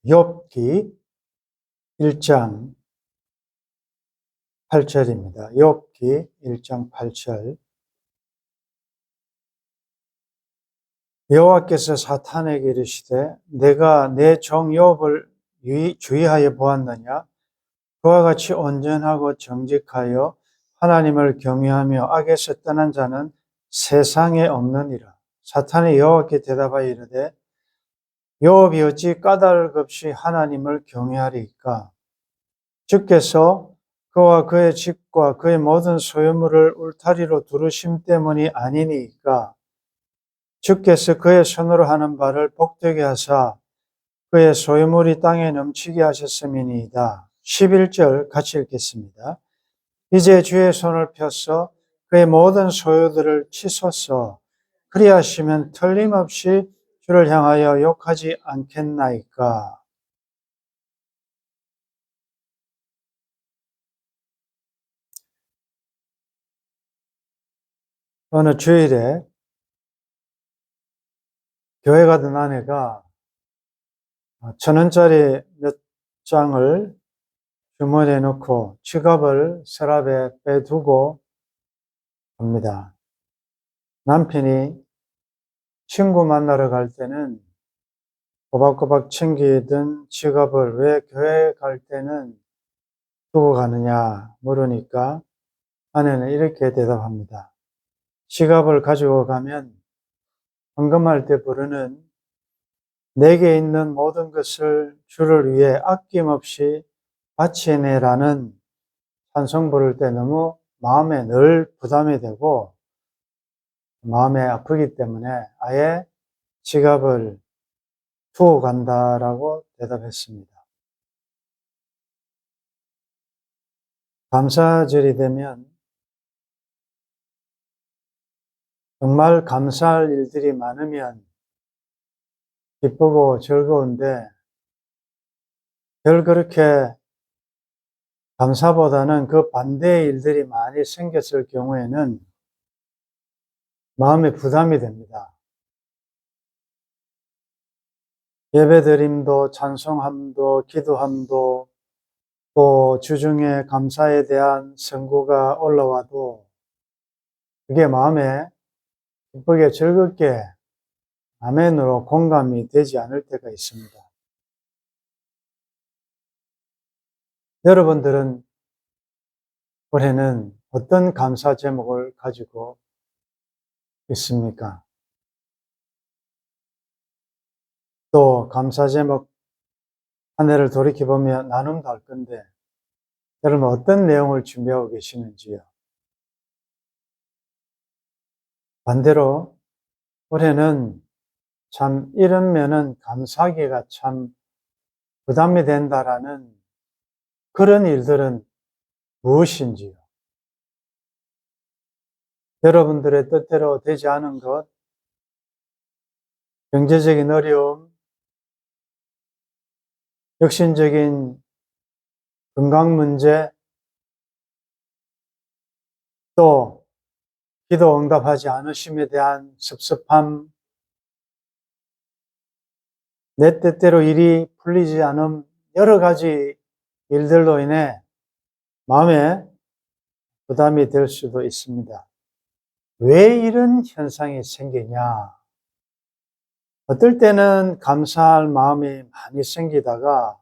욥기 1장 8절입니다. 욥기 1장 8절. 여호와께서 사탄에게 이르시되 내가 내 종 욥을 주의하여 보았느냐? 그와 같이 온전하고 정직하여 하나님을 경외하며 악에서 떠난 자는 세상에 없느니라. 사탄이 여호와께 대답하여 이르되 욥이 어찌 까닭 없이 하나님을 경외하리이까? 주께서 그와 그의 집과 그의 모든 소유물을 울타리로 두르심 때문이 아니니까? 주께서 그의 손으로 하는 바를 복되게 하사 그의 소유물이 땅에 넘치게 하셨음이니이다. 11절 같이 읽겠습니다. 이제 주의 손을 펴서 그의 모든 소유들을 치소서. 그리하시면 틀림없이 주를 향하여 욕하지 않겠나이까? 어느 주일에 교회 가던 아내가 1,000원짜리 몇 장을 주머니에 넣고 지갑을 서랍에 빼두고 갑니다. 남편이 친구 만나러 갈 때는 꼬박꼬박 챙기던 지갑을 왜 교회 갈 때는 두고 가느냐 물으니까 아내는 이렇게 대답합니다. 지갑을 가지고 가면 헌금할 때 부르는 내게 있는 모든 것을 주를 위해 아낌없이 바치네라는 찬송 부를 때 너무 마음에 늘 부담이 되고 마음이 아프기 때문에 아예 지갑을 두고 간다라고 대답했습니다. 감사절이 되면 정말 감사할 일들이 많으면 기쁘고 즐거운데 별 그렇게 감사보다는 그 반대의 일들이 많이 생겼을 경우에는 마음에 부담이 됩니다. 예배드림도 찬송함도 기도함도 또 주중에 감사에 대한 선고가 올라와도 그게 마음에 기쁘게 즐겁게 아멘으로 공감이 되지 않을 때가 있습니다. 여러분들은 올해는 어떤 감사 제목을 가지고 있습니까? 또 감사 제목 한 해를 돌이켜보며 나눔도 할 건데 여러분 어떤 내용을 준비하고 계시는지요? 반대로 올해는 참 이런 면은 감사하기가 참 부담이 된다라는 그런 일들은 무엇인지요? 여러분들의 뜻대로 되지 않은 것, 경제적인 어려움, 혁신적인 건강 문제, 또 기도 응답하지 않으심에 대한 섭섭함, 내 뜻대로 일이 풀리지 않은 여러 가지 일들로 인해 마음에 부담이 될 수도 있습니다. 왜 이런 현상이 생기냐? 어떨 때는 감사할 마음이 많이 생기다가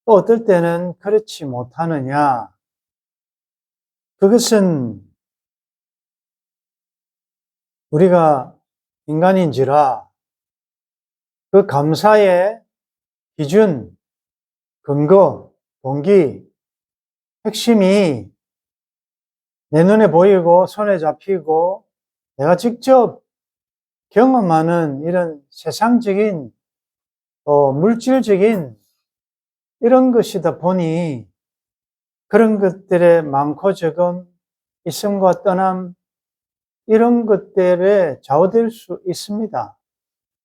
또 어떨 때는 그렇지 못하느냐? 그것은 우리가 인간인지라 그 감사의 기준, 근거, 동기, 핵심이 내 눈에 보이고 손에 잡히고 내가 직접 경험하는 이런 세상적인 또 물질적인 이런 것이다 보니 그런 것들의 많고 적음, 있음과 떠남 이런 것들에 좌우될 수 있습니다.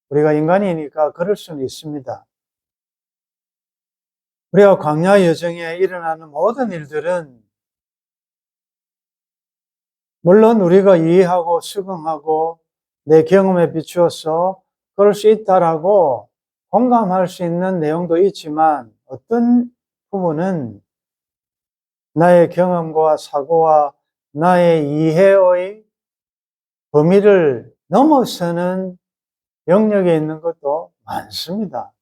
우리가 인간이니까 그럴 수는 있습니다. 우리가 광야 여정에 일어나는 모든 일들은 물론 우리가 이해하고 수긍하고 내 경험에 비추어서 그럴 수 있다라고 공감할 수 있는 내용도 있지만 어떤 부분은 나의 경험과 사고와 나의 이해의 범위를 넘어서는 영역에 있는 것도 많습니다.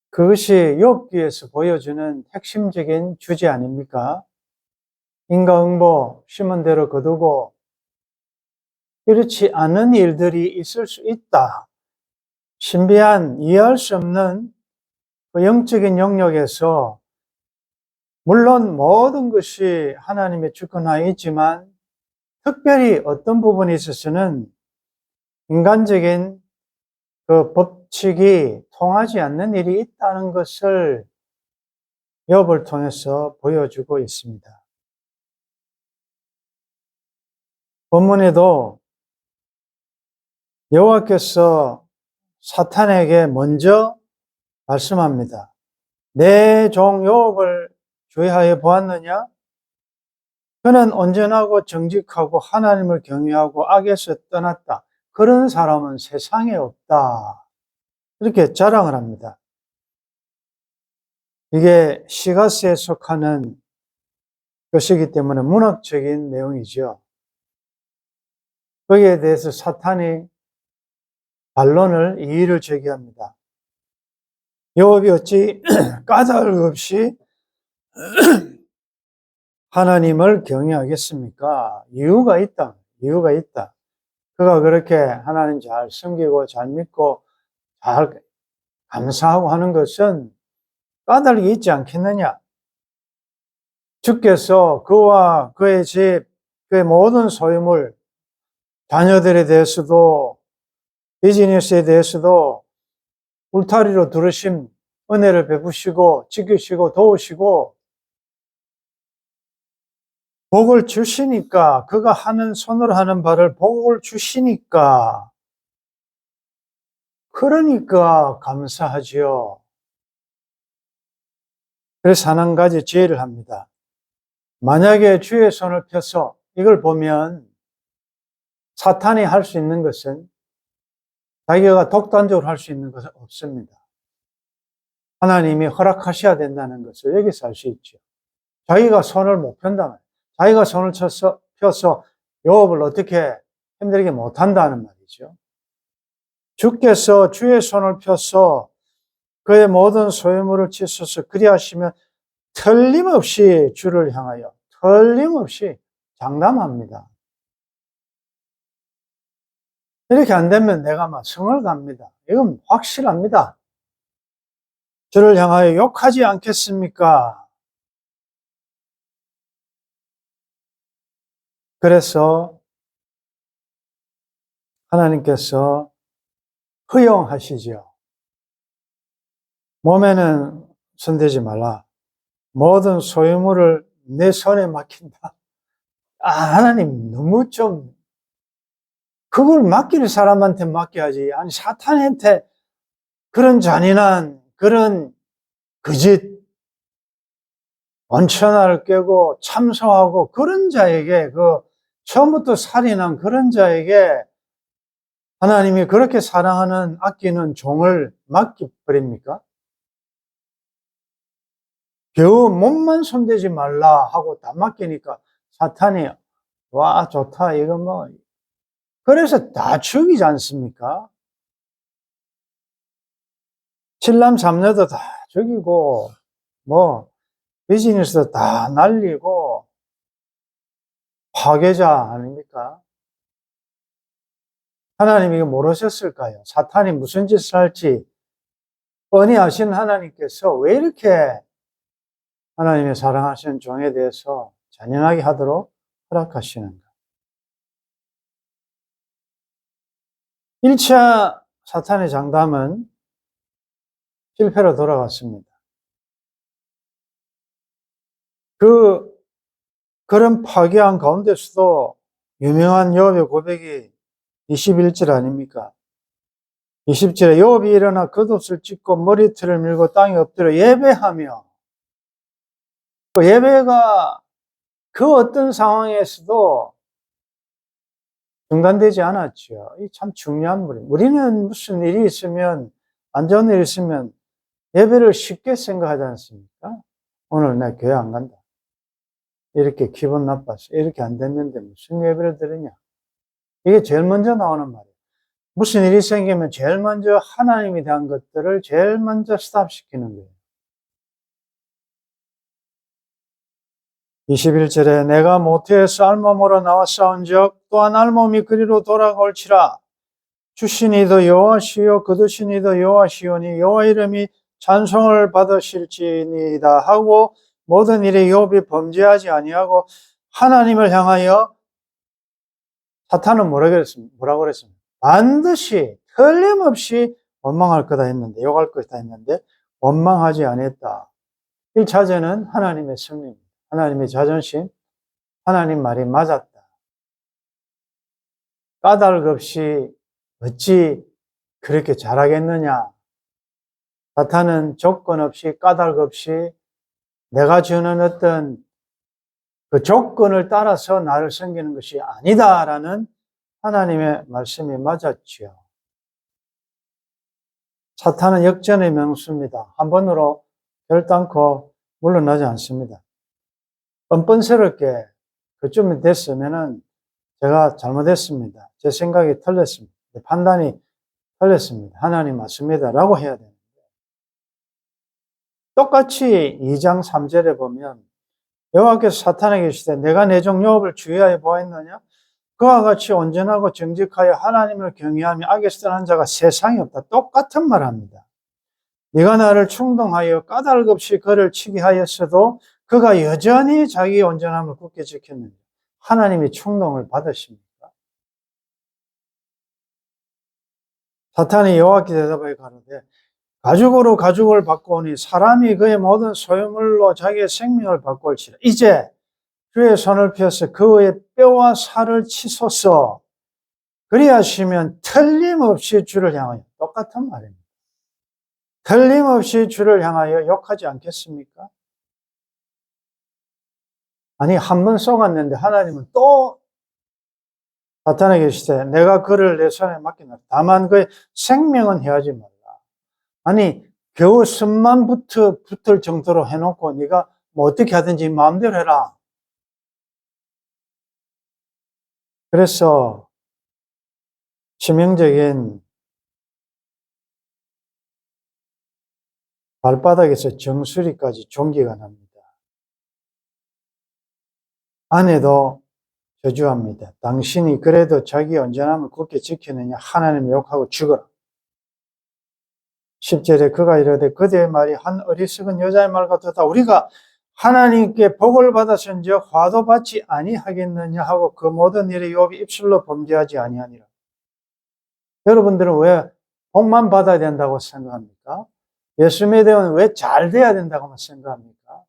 그것이 욥기에서 보여주는 핵심적인 주제 아닙니까? 인과응보, 심은 대로 거두고 이렇지 않은 일들이 있을 수 있다. 신비한 이해할 수 없는 그 영적인 영역에서 물론 모든 것이 하나님의 주권하에 있지만 특별히 어떤 부분에 있어서는 인간적인 그 법칙이 통하지 않는 일이 있다는 것을 욥을 통해서 보여주고 있습니다. 본문에도 여호와께서 사탄에게 먼저 말씀합니다. 내 종 욥을 주의하여 보았느냐? 그는 온전하고 정직하고 하나님을 경외하고 악에서 떠났다. 그런 사람은 세상에 없다. 이렇게 자랑을 합니다. 이게 시가스에 속하는 것이기 때문에 문학적인 내용이죠. 거기에 대해서 사탄이 반론을 이의를 제기합니다. 욥이 어찌 까닭 없이 하나님을 경외하겠습니까? 이유가 있다. 이유가 있다. 그가 그렇게 하나님 잘 섬기고 잘 믿고 잘 감사하고 하는 것은 까닭이 있지 않겠느냐? 주께서 그와 그의 집, 그의 모든 소유물, 자녀들에 대해서도 비즈니스에 대해서도 울타리로 두르심 은혜를 베푸시고 지키시고 도우시고 복을 주시니까 그가 하는 손으로 하는 바를 복을 주시니까 그러니까 감사하지요. 그래서 한 가지 제의를 합니다. 만약에 주의 손을 펴서 이걸 보면 사탄이 할 수 있는 것은 자기가 독단적으로 할 수 있는 것은 없습니다. 하나님이 허락하셔야 된다는 것을 여기서 알 수 있죠. 자기가 손을 못 편다면, 자기가 손을 펴서 욥을 어떻게 힘들게 못한다는 말이죠. 주께서 주의 손을 펴서 그의 모든 소유물을 치소서 그리하시면 틀림없이 주를 향하여 틀림없이 장담합니다. 이렇게 안 되면 내가 막 성을 갑니다. 이건 확실합니다. 주를 향하여 욕하지 않겠습니까? 그래서 하나님께서 허용하시죠. 몸에는 손대지 말라. 모든 소유물을 내 손에 맡긴다. 하나님 너무 좀 그걸 맡길 사람한테 맡겨야지. 아니 사탄한테 그런 잔인한 그런 거짓 원천화를 깨고 참소하고 그런 자에게 처음부터 살인한 그런 자에게 하나님이 그렇게 사랑하는 아끼는 종을 맡겨버립니까? 겨우 몸만 손대지 말라 하고 다 맡기니까 사탄이 와 좋다 이거 뭐 그래서 다 죽이지 않습니까? 칠남 삼녀도 다 죽이고 뭐 비즈니스도 다 날리고 파괴자 아닙니까? 하나님이 이거 모르셨을까요? 사탄이 무슨 짓을 할지 뻔히 아신 하나님께서 왜 이렇게 하나님의 사랑하시는 종에 대해서 잔인하게 하도록 허락하시는가? 1차 사탄의 장담은 실패로 돌아갔습니다. 그런 파괴한 가운데서도 유명한 욥의 고백이 21절 아닙니까? 20절에 욥이 일어나 겉옷을 찢고 머리털을 밀고 땅에 엎드려 예배하며 그 예배가 그 어떤 상황에서도 중단되지 않았죠. 이 참 중요한 물이에요. 우리는 무슨 일이 있으면, 안 좋은 일이 있으면 예배를 쉽게 생각하지 않습니까? 오늘 내 교회 안 간다. 이렇게 기분 나빠서 이렇게 안 됐는데 무슨 예배를 드리냐. 이게 제일 먼저 나오는 말이에요. 무슨 일이 생기면 제일 먼저 하나님에 대한 것들을 제일 먼저 스탑시키는 거예요. 21절에 내가 모태에서 알몸으로 나와 싸운 적 또한 알몸이 그리로 돌아올지라 주신 이도 여호와시요 거두신 이도 여호와시오니 여호와 이름이 찬송을 받으실지니이다 하고 모든 일에 욥이 범죄하지 아니하고 하나님을 향하여 사탄은 뭐라고 그랬습니까? 반드시 틀림없이 원망할 거다 했는데 욕할 거다 했는데 원망하지 않았다. 1차전은 하나님의 승리입니다. 하나님의 자존심, 하나님 말이 맞았다. 까닭 없이 어찌 그렇게 잘하겠느냐. 사탄은 조건 없이 까닭 없이 내가 주는 어떤 그 조건을 따라서 나를 섬기는 것이 아니다라는 하나님의 말씀이 맞았지요. 사탄은 역전의 명수입니다. 한 번으로 결단코 물러나지 않습니다. 뻔뻔스럽게 그쯤이 됐으면은 제가 잘못했습니다. 제 생각이 틀렸습니다. 판단이 틀렸습니다. 하나님 맞습니다. 라고 해야 됩니다. 똑같이 2장 3절에 보면 여호와께서 사탄에게 이르시되 내가 내 종 욥을 주의하여 보았느냐? 그와 같이 온전하고 정직하여 하나님을 경외하며 악에서 떠난 자가 세상에 없다. 똑같은 말합니다. 네가 나를 충동하여 까닭 없이 그를 치게 하였어도 그가 여전히 자기 온전함을 굳게 지켰느냐? 하나님이 충동을 받으십니까? 사탄이 여호와께 대답하여 가로되 가죽으로 가죽을 바꾸오니 사람이 그의 모든 소유물로 자기의 생명을 바꿀지라. 이제 주의 손을 펴서 그의 뼈와 살을 치소서. 그리하시면 틀림없이 주를 향하여, 똑같은 말입니다. 틀림없이 주를 향하여 욕하지 않겠습니까? 아니, 한 번 속았는데 하나님은 또 사탄에게 이르시되 내가 그를 내 손에 맡기노라. 다만 그의 생명은 해하지 말라. 아니, 겨우 숨만 붙을 정도로 해놓고 네가 뭐 어떻게 하든지 마음대로 해라. 그래서 치명적인 발바닥에서 정수리까지 종기가 납니다. 아내도 저주합니다. 당신이 그래도 자기 온전함을 굳게 지키느냐 하나님 욕하고 죽어라. 10절에 그가 이르되 그대의 말이 한 어리석은 여자의 말 같았다. 우리가 하나님께 복을 받았은즉 화도 받지 아니하겠느냐 하고 그 모든 일에 욥이 입술로 범죄하지 아니하니라. 여러분들은 왜 복만 받아야 된다고 생각합니까? 예수 믿으면 왜 잘 돼야 된다고 생각합니까?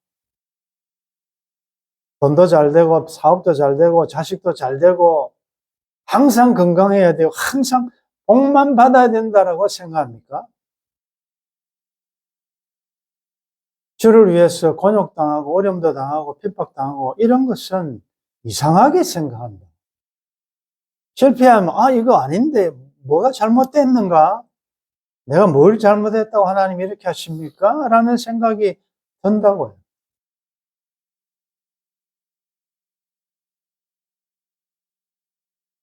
돈도 잘 되고 사업도 잘 되고 자식도 잘 되고 항상 건강해야 되고 항상 복만 받아야 된다고 생각합니까? 주를 위해서 곤욕당하고 어려움도 당하고 핍박당하고 이런 것은 이상하게 생각합니다. 실패하면 이거 아닌데 뭐가 잘못됐는가? 내가 뭘 잘못했다고 하나님이 이렇게 하십니까? 라는 생각이 든다고요.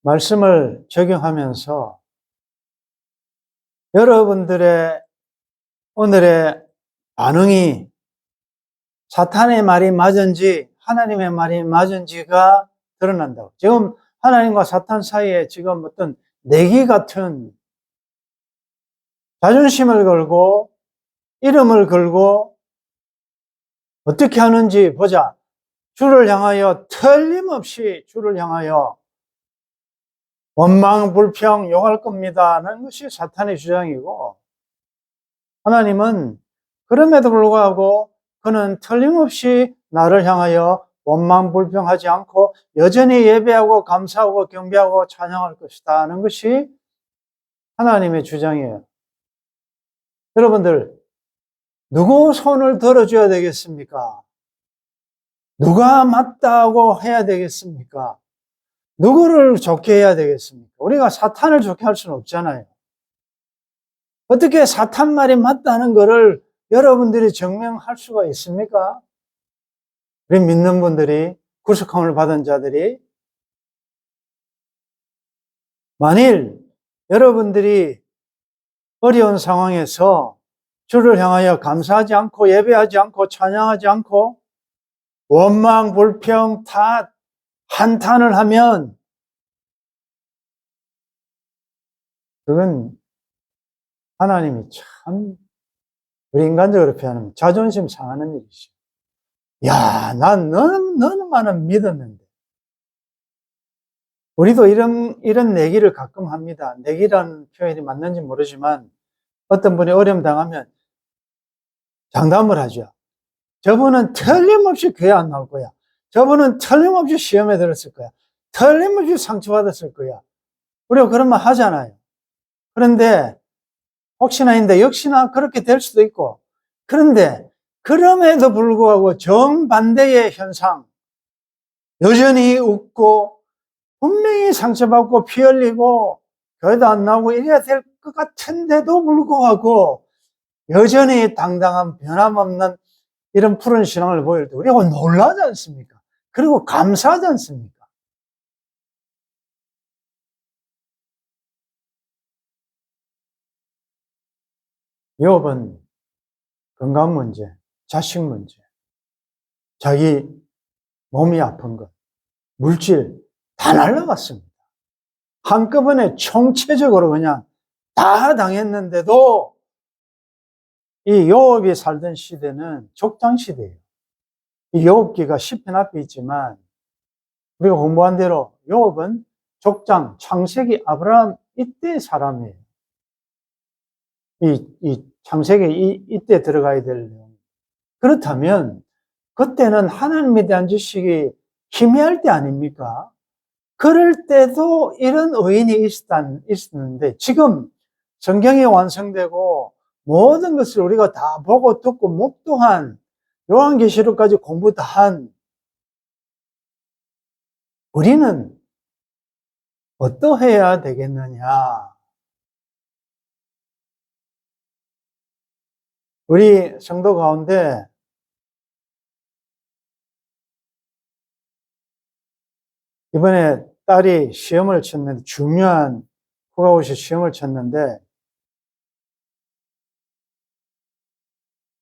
말씀을 적용하면서 여러분들의 오늘의 반응이 사탄의 말이 맞은지 하나님의 말이 맞은지가 드러난다고. 지금 하나님과 사탄 사이에 지금 어떤 내기 같은 자존심을 걸고 이름을 걸고 어떻게 하는지 보자. 주를 향하여 틀림없이 주를 향하여 원망, 불평, 욕할 겁니다라는 것이 사탄의 주장이고 하나님은 그럼에도 불구하고 그는 틀림없이 나를 향하여 원망, 불평하지 않고 여전히 예배하고 감사하고 경배하고 찬양할 것이다 하는 것이 하나님의 주장이에요. 여러분들 누구 손을 들어줘야 되겠습니까? 누가 맞다고 해야 되겠습니까? 누구를 좋게 해야 되겠습니까? 우리가 사탄을 좋게 할 수는 없잖아요. 어떻게 사탄 말이 맞다는 것을 여러분들이 증명할 수가 있습니까? 우리 믿는 분들이, 구속함을 받은 자들이, 만일 여러분들이 어려운 상황에서 주를 향하여 감사하지 않고 예배하지 않고 찬양하지 않고 원망, 불평, 탓, 한탄을 하면 그건 하나님이 참 우리 인간적으로 표현하면 자존심 상하는 일이죠. 야, 너는 믿었는데. 우리도 이런 내기를 가끔 합니다. 내기라는 표현이 맞는지 모르지만 어떤 분이 어려움 당하면 장담을 하죠. 저분은 틀림없이 교회 안 나올 거야. 저분은 틀림없이 시험에 들었을 거야. 틀림없이 상처받았을 거야. 우리가 그런 말 하잖아요. 그런데 혹시나인데 역시나 그렇게 될 수도 있고, 그런데 그럼에도 불구하고 정반대의 현상, 여전히 웃고 분명히 상처받고 피 흘리고 교회도 안 나오고 이래야 될 것 같은데도 불구하고 여전히 당당한 변함없는 이런 푸른 신앙을 보일 때 우리가 놀라지 않습니까? 그리고 감사하지 않습니까? 욥은 건강 문제, 자식 문제, 자기 몸이 아픈 것, 물질 다 날라갔습니다. 한꺼번에 총체적으로 그냥 다 당했는데도 이 욥이 살던 시대는 족장 시대예요. 이 욥기가 시편 앞에 있지만 우리가 공부한 대로 욥은 족장, 창세기 아브라함 이때 사람이에요. 이 창세기 이때 들어가야 될 내용. 그렇다면 그때는 하나님에 대한 지식이 희미할 때 아닙니까? 그럴 때도 이런 의인이 있었는데 지금 성경이 완성되고 모든 것을 우리가 다 보고 듣고 목도한 요한계시록까지 공부 다 한 우리는 어떠해야 되겠느냐? 우리 성도 가운데 이번에 딸이 시험을 쳤는데 중요한 국가고시 시험을 쳤는데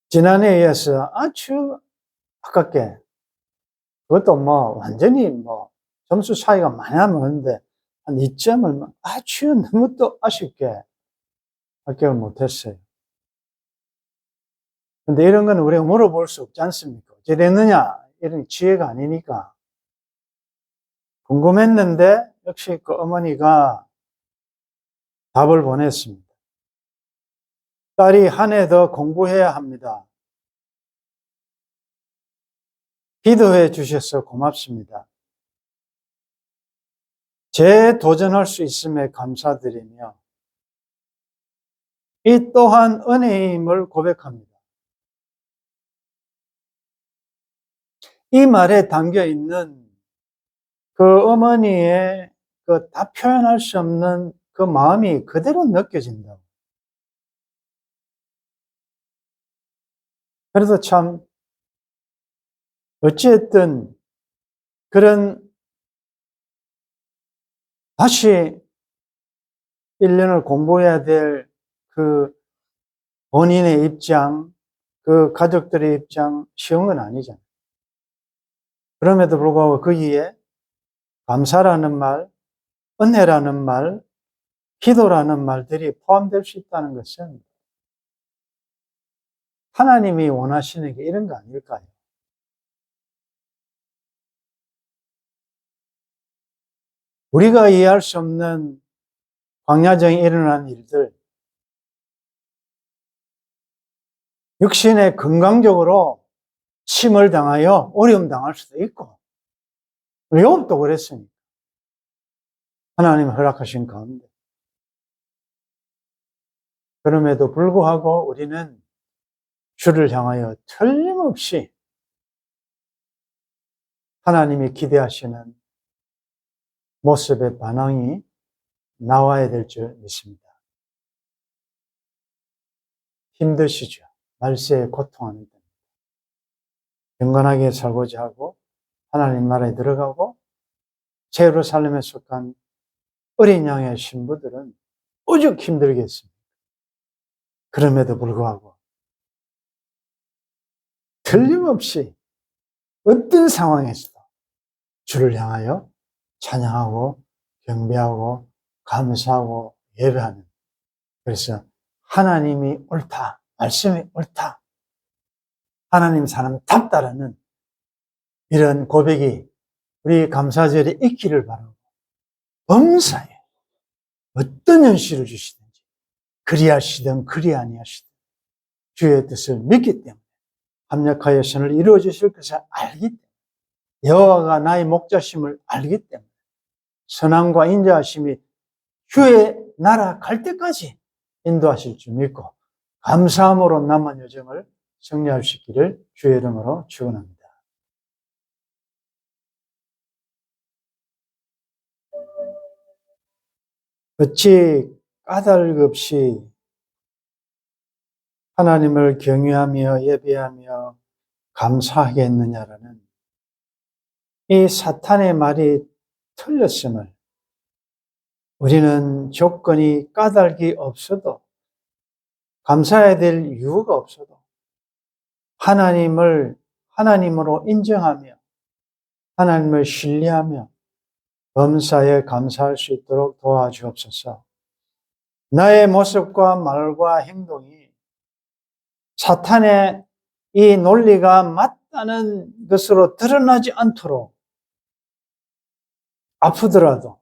지난해에 이어서 아주 아깝게 그것도 뭐 완전히 뭐 점수 차이가 많이 나는데 한 2점을 아주 너무 또 아쉽게 합격을 못했어요. 근데 이런 건 우리가 물어볼 수 없지 않습니까? 어찌 됐느냐? 이런 지혜가 아니니까. 궁금했는데 역시 그 어머니가 답을 보냈습니다. 딸이 한 해 더 공부해야 합니다. 기도해 주셔서 고맙습니다. 재도전할 수 있음에 감사드리며 이 또한 은혜임을 고백합니다. 이 말에 담겨 있는 그 어머니의 그 다 표현할 수 없는 그 마음이 그대로 느껴진다고. 그래서 참 어찌했든 그런 다시 1년을 공부해야 될 그 본인의 입장, 그 가족들의 입장 쉬운 건 아니잖아요. 그럼에도 불구하고 거기에 감사라는 말, 은혜라는 말, 기도라는 말들이 포함될 수 있다는 것은 하나님이 원하시는 게 이런 거 아닐까요? 우리가 이해할 수 없는 광야정에 일어난 일들, 육신에 건강적으로 침을 당하여 어려움 당할 수도 있고, 욥도 그랬으니까. 하나님이 허락하신 가운데. 그럼에도 불구하고 우리는 주를 향하여 틀림없이 하나님이 기대하시는 모습의 반응이 나와야 될 줄 믿습니다. 힘드시죠? 말세에 고통하는 데 경건하게 살고자 하고 하나님 나라에 들어가고 예루살렘에 속한 어린 양의 신부들은 오죽 힘들겠습니까? 그럼에도 불구하고 틀림없이 어떤 상황에서도 주를 향하여 찬양하고 경배하고 감사하고 예배하는, 그래서 하나님이 옳다, 말씀이 옳다, 하나님 사람답다라는 이런 고백이 우리 감사절에 있기를 바라고, 범사에 어떤 현실을 주시든지 그리하시든 그리 아니하시든 주의 뜻을 믿기 때문에 합력하여 선을 이루어 주실 것을 알기 때문에, 여호와가 나의 목자심을 알기 때문에 선함과 인자하심이 주의 나라 갈 때까지 인도하실 줄 믿고 감사함으로 남은 여정을 승리할 수 있기를 주의 이름으로 축원합니다. 어찌 까닭 없이 하나님을 경외하며 예배하며 감사하겠느냐라는 이 사탄의 말이 틀렸음을, 우리는 조건이 까닭이 없어도, 감사해야 될 이유가 없어도 하나님을 하나님으로 인정하며 하나님을 신뢰하며 범사에 감사할 수 있도록 도와주옵소서. 나의 모습과 말과 행동이 사탄의 이 논리가 맞다는 것으로 드러나지 않도록, 아프더라도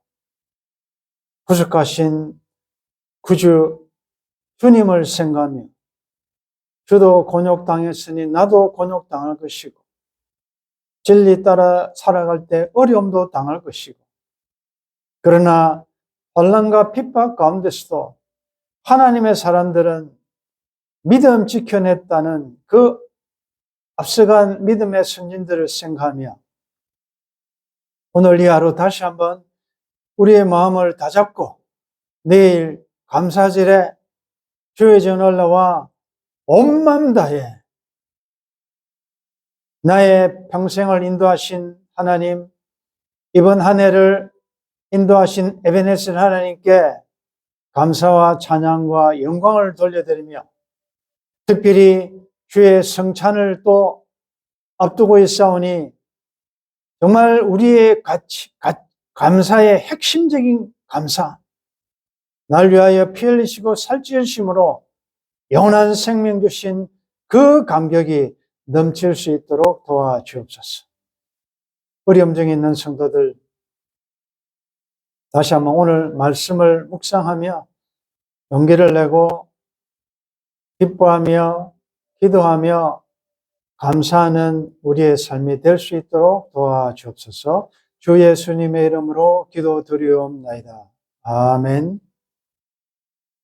구속하신 구주 주님을 생각하며 주도 곤욕당했으니 나도 곤욕당할 것이고, 진리 따라 살아갈 때 어려움도 당할 것이고, 그러나 환난과 핍박 가운데서도 하나님의 사람들은 믿음 지켜냈다는 그 앞서간 믿음의 선진들을 생각하며 오늘 이 하루 다시 한번 우리의 마음을 다잡고 내일 감사절에 주의 전 올라와 온 마음 다해 나의 평생을 인도하신 하나님, 이번 한 해를 인도하신 에베네셀 하나님께 감사와 찬양과 영광을 돌려드리며, 특별히 주의 성찬을 또 앞두고 있사오니 정말 우리의 감사의 핵심적인 감사, 날 위하여 피 흘리시고 살찌우심으로 영원한 생명 주신 그 감격이 넘칠 수 있도록 도와주옵소서. 어려움 중에 있는 성도들, 다시 한번 오늘 말씀을 묵상하며 용기를 내고 기뻐하며 기도하며 감사하는 우리의 삶이 될 수 있도록 도와주옵소서. 주 예수님의 이름으로 기도드리옵나이다. 아멘.